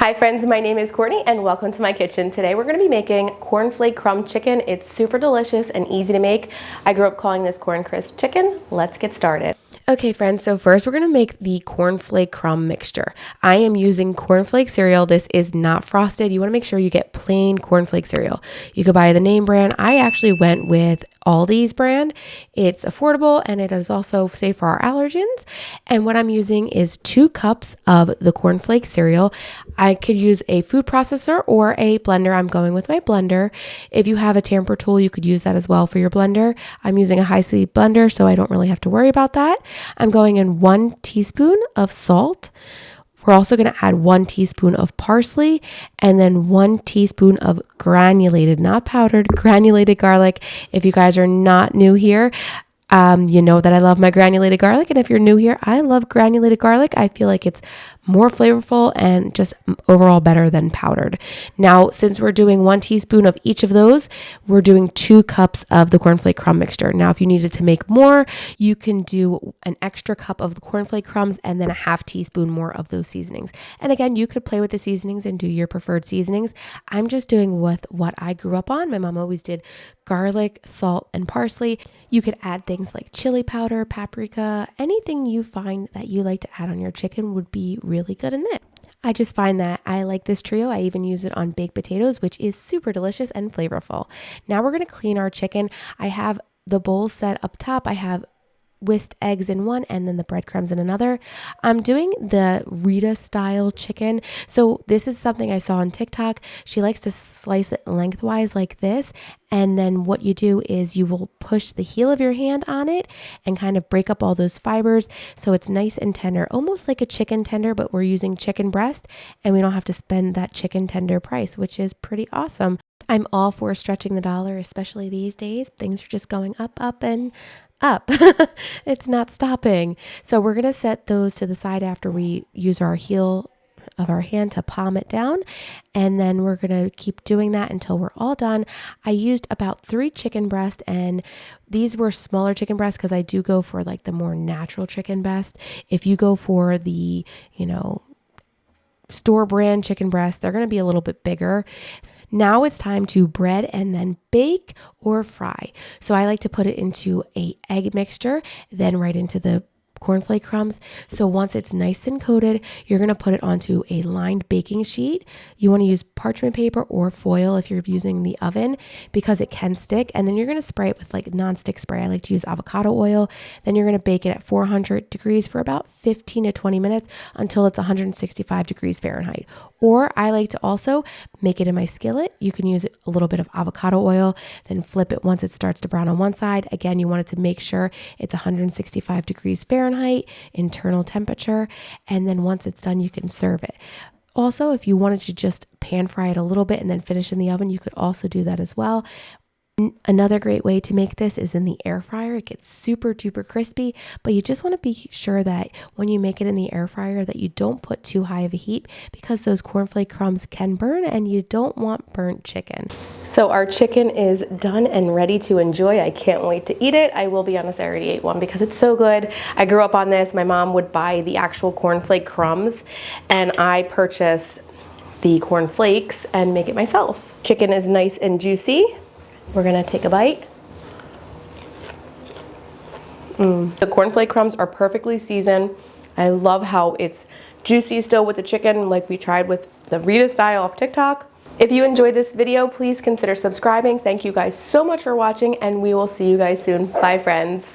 Hi friends, my name is Courtney and welcome to my kitchen. Today we're going to be making cornflake crumb chicken. It's super delicious and easy to make. I grew up calling this corn crisp chicken. Let's get started. Okay friends, so first we're going to make the cornflake crumb mixture. I am using cornflake cereal. This is not frosted. You want to make sure you get plain cornflake cereal. You could buy the name brand. I actually went with Aldi's brand. It's affordable and it is also safe for our allergens. And what I'm using is 2 cups of the cornflake cereal. I could use a food processor or a blender. I'm going with my blender. If you have a tamper tool, you could use that as well for your blender. I'm using a high speed blender, so I don't really have to worry about that. I'm going in 1 teaspoon of salt. We're also going to add 1 teaspoon of parsley and then 1 teaspoon of granulated, not powdered, granulated garlic. If you guys are not new here, you know that I love my granulated garlic. And if you're new here, I love granulated garlic. I feel like it's more flavorful and just overall better than powdered. Now, since we're doing 1 teaspoon of each of those, we're doing 2 cups of the cornflake crumb mixture. Now, if you needed to make more, you can do an extra cup of the cornflake crumbs and then a half teaspoon more of those seasonings. And again, you could play with the seasonings and do your preferred seasonings. I'm just doing with what I grew up on. My mom always did garlic, salt, and parsley. You could add things like chili powder, paprika, anything you find that you like to add on your chicken would be really good in this. I just find that I like this trio. I even use it on baked potatoes, which is super delicious and flavorful. Now we're going to clean our chicken. I have the bowl set up top. I have whisked eggs in one and then the breadcrumbs in another. I'm doing the Rita style chicken. So this is something I saw on TikTok. She likes to slice it lengthwise like this. And then what you do is you will push the heel of your hand on it and kind of break up all those fibers so it's nice and tender, almost like a chicken tender, but we're using chicken breast and we don't have to spend that chicken tender price, which is pretty awesome. I'm all for stretching the dollar, especially these days. Things are just going up, up, and up. It's not stopping. So we're going to set those to the side after we use our heel of our hand to palm it down. And then we're going to keep doing that until we're all done. I used about 3 chicken breasts, and these were smaller chicken breasts because I do go for like the more natural chicken breast. If you go for the, store brand chicken breast, they're going to be a little bit bigger. Now it's time to bread and then bake or fry. So I like to put it into a egg mixture, then right into the cornflake crumbs. So once it's nice and coated, you're going to put it onto a lined baking sheet. You want to use parchment paper or foil if you're using the oven because it can stick. And then you're going to spray it with like nonstick spray. I like to use avocado oil. Then you're going to bake it at 400 degrees for about 15 to 20 minutes until it's 165 degrees Fahrenheit. Or I like to also make it in my skillet. You can use a little bit of avocado oil, then flip it once it starts to brown on one side. Again, you want it to make sure it's 165 degrees Fahrenheit, internal temperature. And then once it's done, you can serve it. Also, if you wanted to just pan fry it a little bit and then finish in the oven, you could also do that as well. Another great way to make this is in the air fryer. It gets super duper crispy, but you just want to be sure that when you make it in the air fryer that you don't put too high of a heat because those cornflake crumbs can burn and you don't want burnt chicken. So our chicken is done and ready to enjoy. I can't wait to eat it. I will be honest, I already ate one because it's so good. I grew up on this. My mom would buy the actual cornflake crumbs and I purchased the cornflakes and make it myself. Chicken is nice and juicy. We're gonna take a bite. The cornflake crumbs are perfectly seasoned. I love how it's juicy still with the chicken like we tried with the Rita style off TikTok. If you enjoyed this video, please consider subscribing. Thank you guys so much for watching and we will see you guys soon. Bye friends.